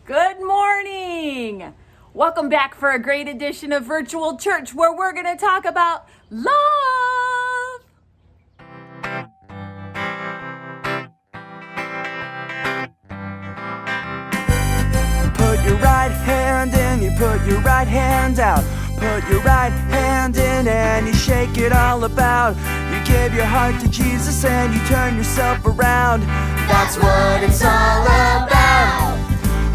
Good morning. Welcome back for a great edition of Virtual Church where we're going to talk about love. Put your right hand in, you put your right hand out. Put your right hand in and you shake it all about. You give your heart to Jesus and you turn yourself around. That's what it's all about.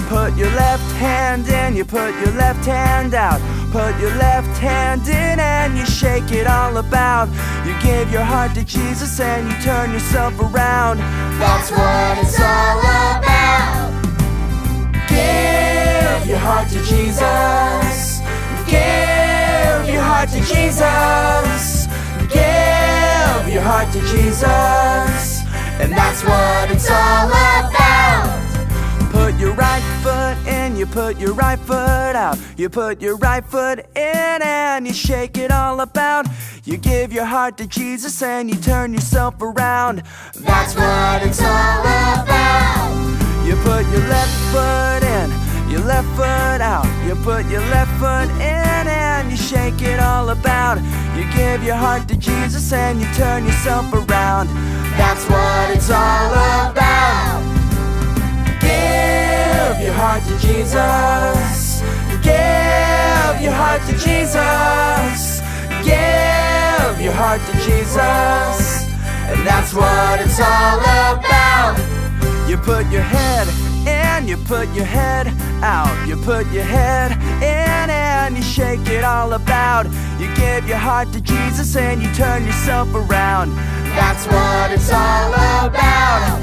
Put your left hand in, you put your left hand out. Put your left hand in and you shake it all about. You give your heart to Jesus and you turn yourself around. That's what it's all about. Give your heart to Jesus. Give your heart to Jesus. Give your heart to Jesus. And that's what it's all about. Put your right foot in, you put your right foot out. You put your right foot in and you shake it all about. You give your heart to Jesus and you turn yourself around. That's what it's all about. You put your left foot in, your left foot out. You put your left foot in and you shake it all about. You give your heart to Jesus and you turn yourself around. That's what it's all about. Give your heart to Jesus. Give your heart to Jesus. Give your heart to Jesus. And that's what it's all about. You put your head in, you put your head out. You put your head in and you shake it all about. You give your heart to Jesus and you turn yourself around. That's what it's all about.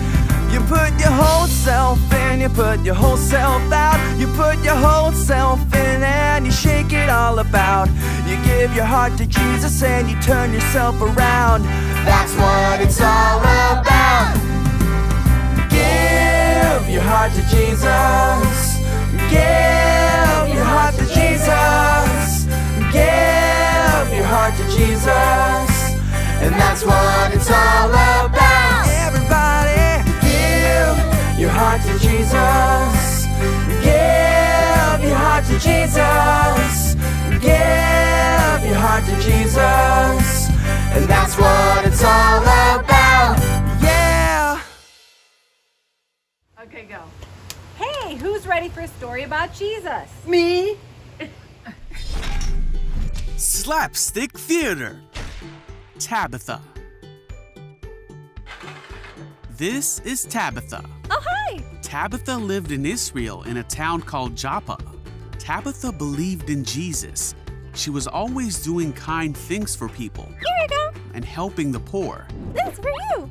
You put your whole self in, you put your whole self out. You put your whole self in and you shake it all about. You give your heart to Jesus and you turn yourself around. That's what it's all about. Give your heart to Jesus. Give your heart to Jesus. Give your heart to Jesus. And that's what it's all about. Everybody, give your heart to Jesus. Give your heart to Jesus. Give your heart to Jesus. And that's what it's all about. Yeah. Okay, go. Hey, who's ready for a story about Jesus? Me? Slapstick Theater. Tabitha. This is Tabitha. Oh, hi. Tabitha lived in Israel in a town called Joppa. Tabitha believed in Jesus. She was always doing kind things for people. Here you go. And helping the poor. This for you.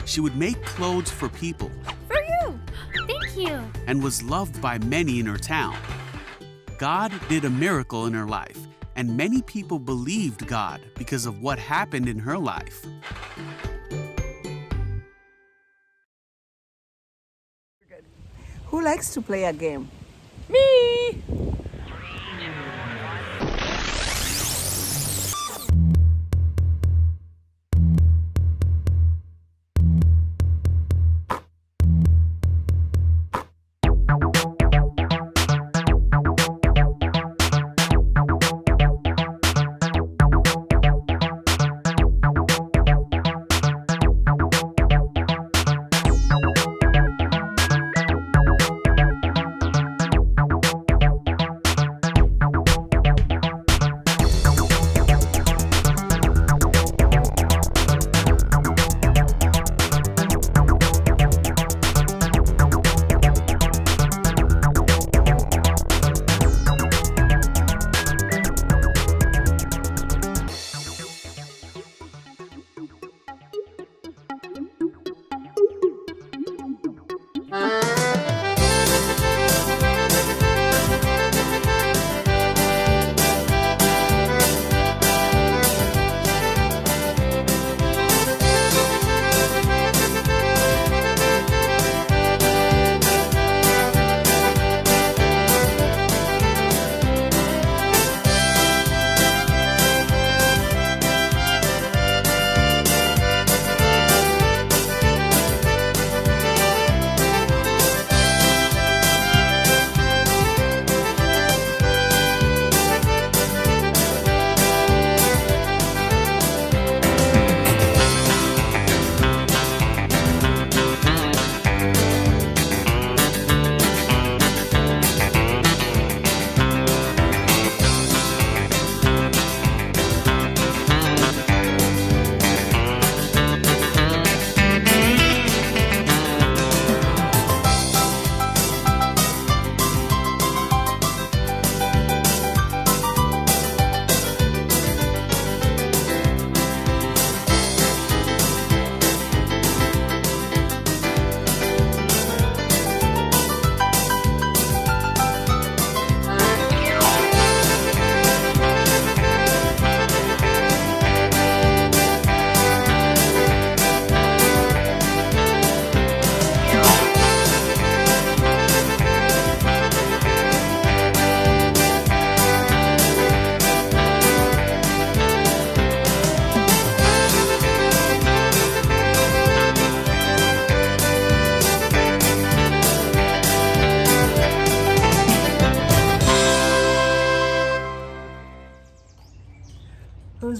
She would make clothes for people For you. Thank you. and was loved by many in her town. God did a miracle in her life, and many people believed God because of what happened in her life. Who likes to play a game? Me.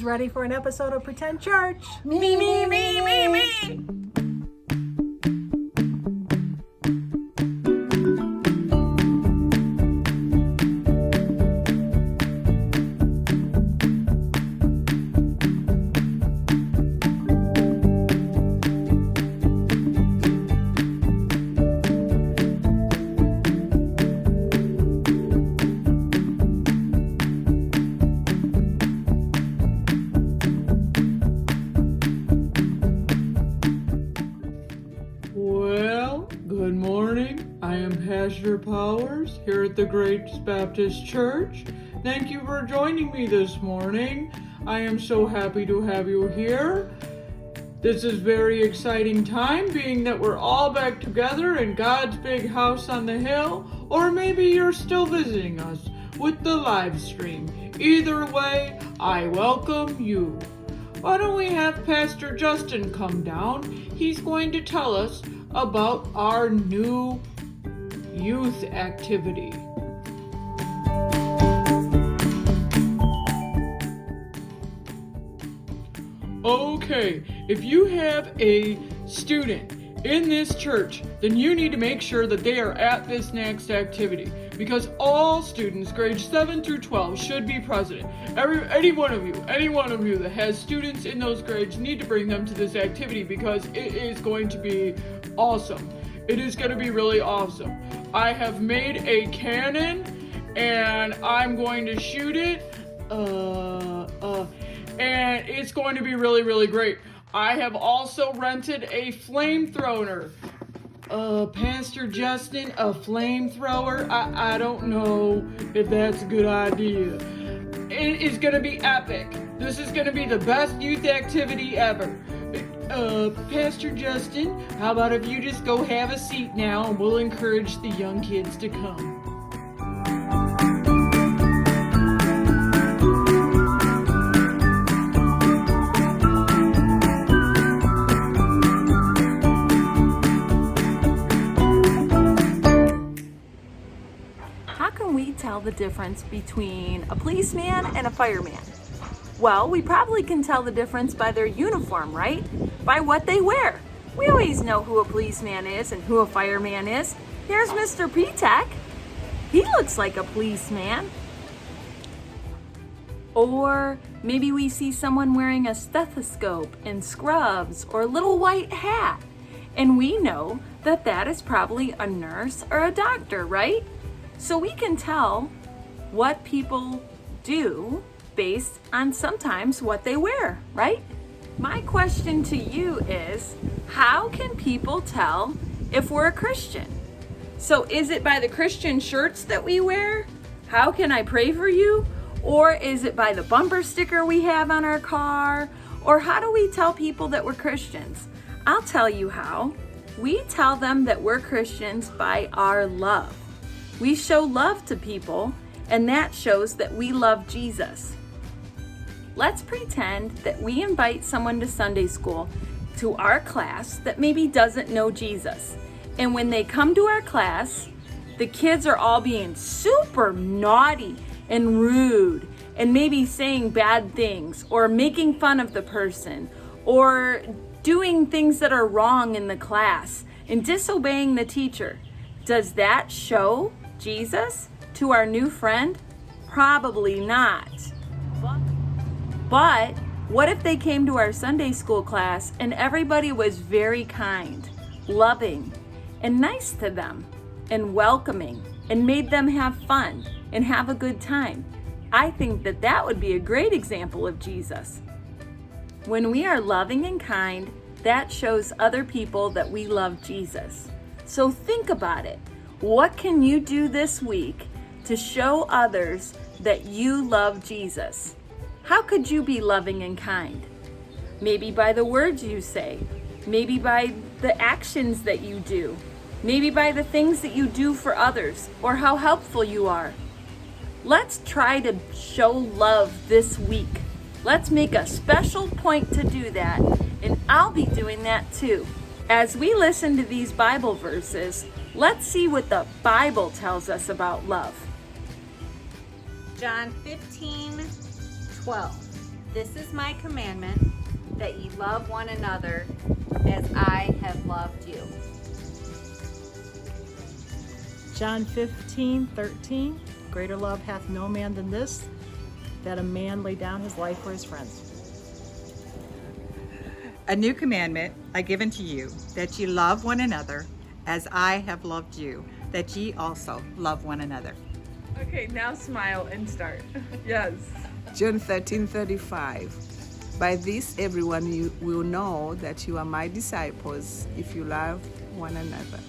ready for an episode of Pretend Church? Me, me, me, me, me. Good morning. I am Pastor Powers here at the Great Baptist Church. Thank you for joining me this morning. I am so happy to have you here. This is very exciting time, being that we're all back together in God's big house on the hill, or maybe you're still visiting us with the live stream. Either way, I welcome you. Why don't we have Pastor Justin come down? He's going to tell us about our new youth activity. Okay, if you have a student in this church, then you need to make sure that they are at this next activity, because all students grades 7 through 12 should be present. Any one of you that has students in those grades need to bring them to this activity, because it is going to be awesome. It is going to be really awesome. I have made a cannon and I'm going to shoot it and it's going to be really, really great. I have also rented a flamethrower. Pastor Justin, a flamethrower? I don't know if that's a good idea. It is going to be epic. This is going to be the best youth activity ever. Pastor Justin, how about if you just go have a seat now and we'll encourage the young kids to come. How can we tell the difference between a policeman and a fireman? Well, we probably can tell the difference by their uniform, right? By what they wear. We always know who a policeman is and who a fireman is. Here's Mr. P-Tech. He looks like a policeman. Or maybe we see someone wearing a stethoscope and scrubs or a little white hat. And we know that that is probably a nurse or a doctor, right? So we can tell what people do based on sometimes what they wear, right? My question to you is, how can people tell if we're a Christian? So is it by the Christian shirts that we wear? How can I pray for you? Or is it by the bumper sticker we have on our car? Or how do we tell people that we're Christians? I'll tell you how. We tell them that we're Christians by our love. We show love to people, and that shows that we love Jesus. Let's pretend that we invite someone to Sunday school, to our class, that maybe doesn't know Jesus. And when they come to our class, the kids are all being super naughty and rude, and maybe saying bad things, or making fun of the person, or doing things that are wrong in the class, and disobeying the teacher. Does that show Jesus to our new friend? Probably not. But what if they came to our Sunday school class and everybody was very kind, loving, and nice to them, and welcoming, and made them have fun and have a good time? I think that that would be a great example of Jesus. When we are loving and kind, that shows other people that we love Jesus. So think about it. What can you do this week to show others that you love Jesus? How could you be loving and kind? Maybe by the words you say, maybe by the actions that you do, maybe by the things that you do for others, or how helpful you are. Let's try to show love this week. Let's make a special point to do that, and I'll be doing that too. As we listen to these Bible verses, let's see what the Bible tells us about love. John 15:12. This is my commandment, that ye love one another as I have loved you. John 15:13, greater love hath no man than this, that a man lay down his life for his friends. A new commandment I give unto you, that ye love one another as I have loved you, that ye also love one another. Okay, now smile and start. Yes. John 13:35. By this everyone will know that you are my disciples if you love one another.